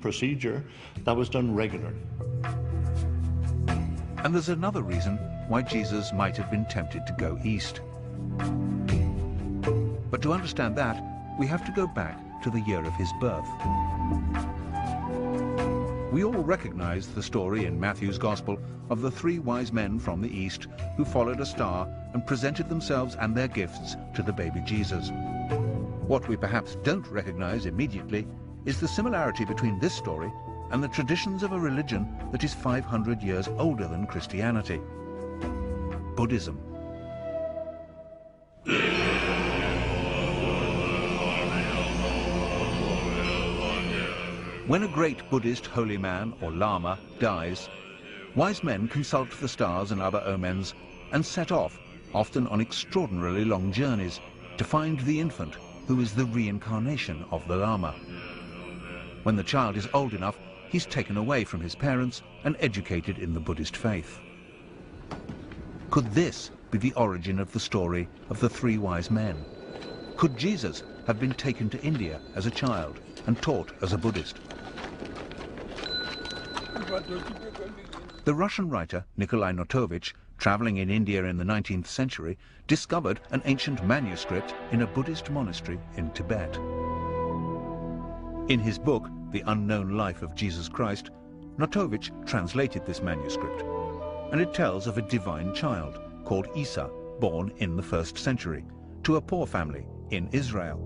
procedure that was done regularly. And there's another reason why Jesus might have been tempted to go east. But to understand that, we have to go back to the year of his birth. We all recognize the story in Matthew's Gospel of the 3 wise men from the east who followed a star and presented themselves and their gifts to the baby Jesus. What we perhaps don't recognize immediately is the similarity between this story and the traditions of a religion that is 500 years older than Christianity: Buddhism. When a great Buddhist holy man or lama dies, wise men consult the stars and other omens and set off, often on extraordinarily long journeys, to find the infant who is the reincarnation of the lama. When the child is old enough, he's taken away from his parents and educated in the Buddhist faith. Could this be the origin of the story of the 3 wise men? Could Jesus have been taken to India as a child and taught as a Buddhist? The Russian writer Nikolai Notovich, traveling in India in the 19th century, discovered an ancient manuscript in a Buddhist monastery in Tibet. In his book, The Unknown Life of Jesus Christ, Notovich translated this manuscript, and it tells of a divine child called Isa, born in the 1st century, to a poor family in Israel.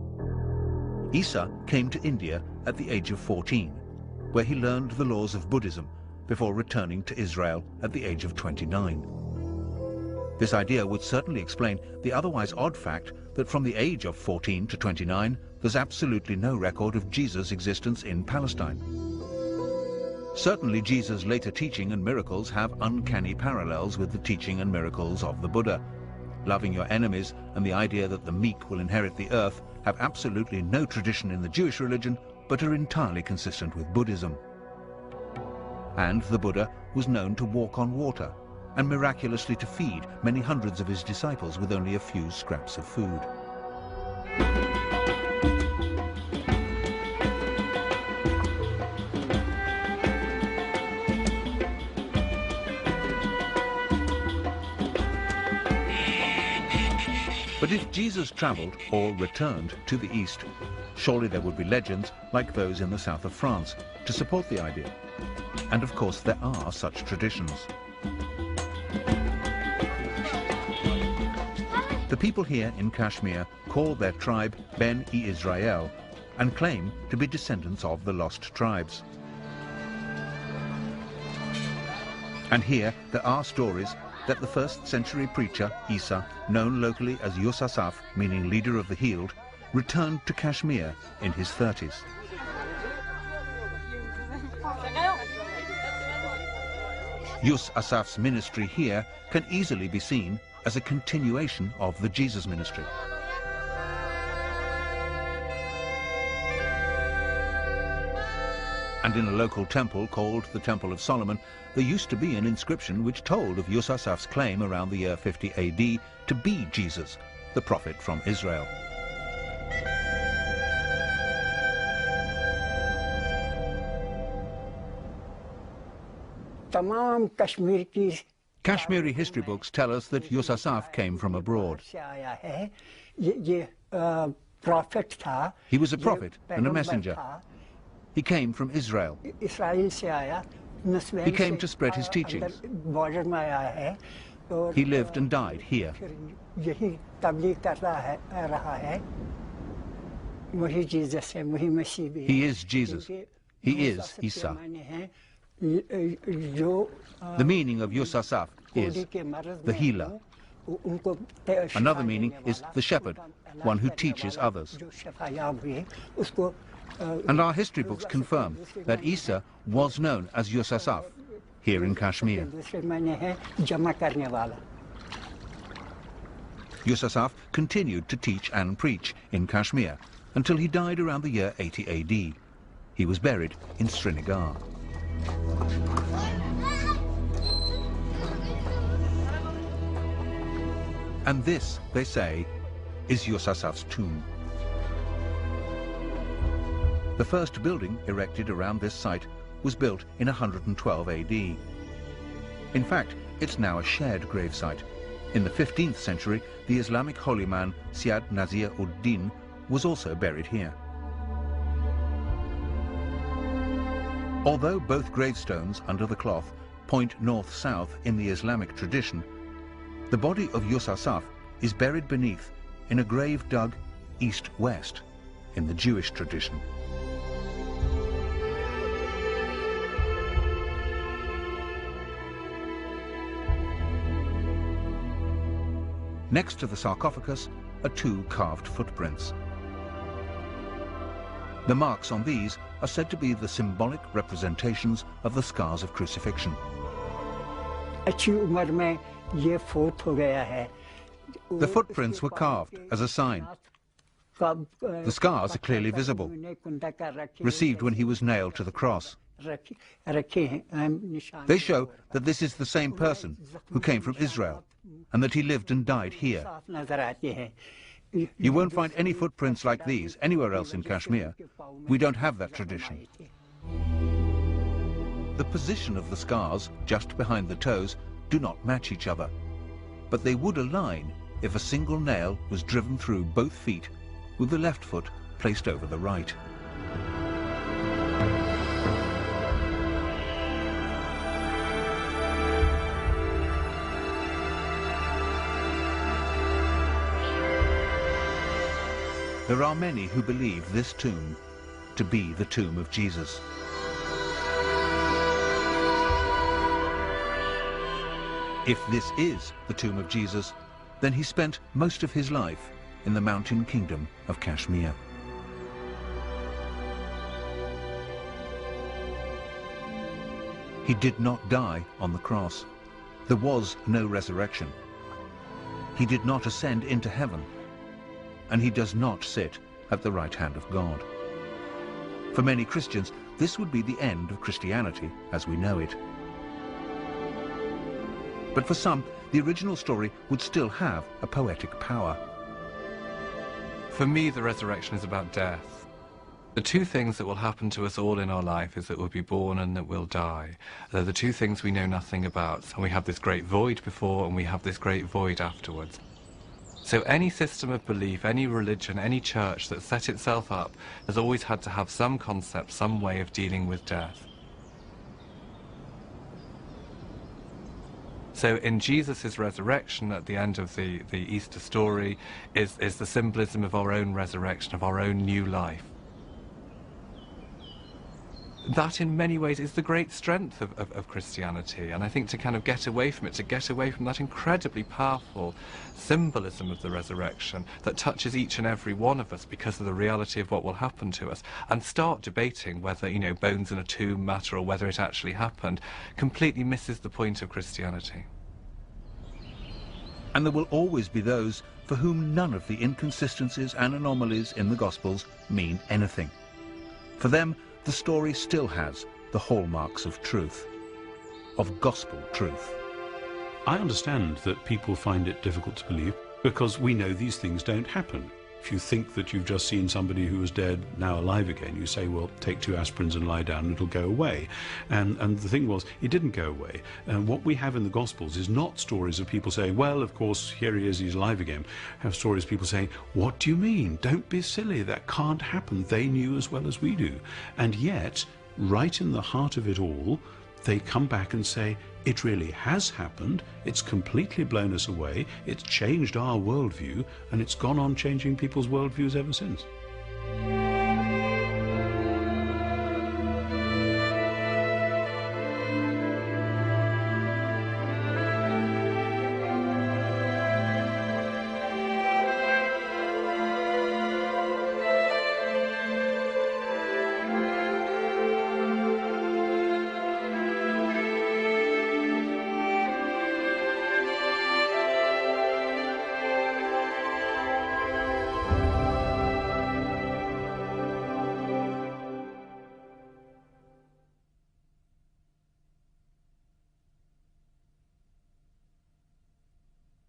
Isa came to India at the age of 14, where he learned the laws of Buddhism before returning to Israel at the age of 29. This idea would certainly explain the otherwise odd fact that from the age of 14 to 29, there's absolutely no record of Jesus' existence in Palestine. Certainly Jesus' later teaching and miracles have uncanny parallels with the teaching and miracles of the Buddha. Loving your enemies and the idea that the meek will inherit the earth have absolutely no tradition in the Jewish religion, but are entirely consistent with Buddhism. And the Buddha was known to walk on water and miraculously to feed many hundreds of his disciples with only a few scraps of food. But if Jesus traveled or returned to the East, surely there would be legends like those in the south of France to support the idea. And of course there are such traditions. The people here in Kashmir call their tribe Ben-e-Israel and claim to be descendants of the lost tribes. And here there are stories that the 1st century preacher, Isa, known locally as Yusasaf, meaning leader of the healed, returned to Kashmir in his 30s. Yusasaf's ministry here can easily be seen as a continuation of the Jesus ministry. And in a local temple called the Temple of Solomon, there used to be an inscription which told of Yusasaf's claim around the year 50 AD to be Jesus, the prophet from Israel. Kashmiri history books tell us that Yusasaf came from abroad. He was a prophet and a messenger. He came from Israel. He came to spread his teachings. He lived and died here. He is Jesus. He is Isa. The meaning of Yusasaf is the healer. Another meaning is the shepherd, one who teaches others. And our history books confirm that Isa was known as Yusasaf here in Kashmir. Yusasaf continued to teach and preach in Kashmir until he died around the year 80 AD. He was buried in Srinagar. And this, they say, is Yusasaf's tomb. The first building erected around this site was built in 112 AD. In fact, it's now a shared gravesite. In the 15th century, the Islamic holy man Syed Nazir ud-Din was also buried here. Although both gravestones under the cloth point north-south in the Islamic tradition, the body of Yusuf is buried beneath in a grave dug east-west in the Jewish tradition. Next to the sarcophagus are two carved footprints. The marks on these are said to be the symbolic representations of the scars of crucifixion. The footprints were carved as a sign. The scars are clearly visible, received when he was nailed to the cross. They show that this is the same person who came from Israel and that he lived and died here. You won't find any footprints like these anywhere else in Kashmir. We don't have that tradition. The position of the scars, just behind the toes, do not match each other, but they would align if a single nail was driven through both feet, with the left foot placed over the right. There are many who believe this tomb to be the tomb of Jesus. If this is the tomb of Jesus, then he spent most of his life in the mountain kingdom of Kashmir. He did not die on the cross. There was no resurrection. He did not ascend into heaven, and he does not sit at the right hand of God. For many Christians, this would be the end of Christianity as we know it. But for some, the original story would still have a poetic power. For me, the resurrection is about death. The two things that will happen to us all in our life is that we'll be born and that we'll die. They're the two things we know nothing about. And we have this great void before and we have this great void afterwards. So any system of belief, any religion, any church that set itself up has always had to have some concept, some way of dealing with death. So in Jesus' resurrection at the end of the Easter story is the symbolism of our own resurrection, of our own new life. That in many ways is the great strength of Christianity, and I think to kind of get away from it, to get away from that incredibly powerful symbolism of the resurrection that touches each and every one of us because of the reality of what will happen to us, and start debating whether, you know, bones in a tomb matter or whether it actually happened, completely misses the point of Christianity. And there will always be those for whom none of the inconsistencies and anomalies in the Gospels mean anything. For them, the story still has the hallmarks of truth, of gospel truth. I understand that people find it difficult to believe because we know these things don't happen. If you think that you've just seen somebody who was dead now alive again, you say, well, take 2 aspirins and lie down and it'll go away. And the thing was, it didn't go away. What we have in the Gospels is not stories of people saying, well, of course, here he is, he's alive again. Have stories of people saying, what do you mean? Don't be silly, that can't happen. They knew as well as we do. And yet, right in the heart of it all, they come back and say, it really has happened, it's completely blown us away, it's changed our worldview, and it's gone on changing people's worldviews ever since.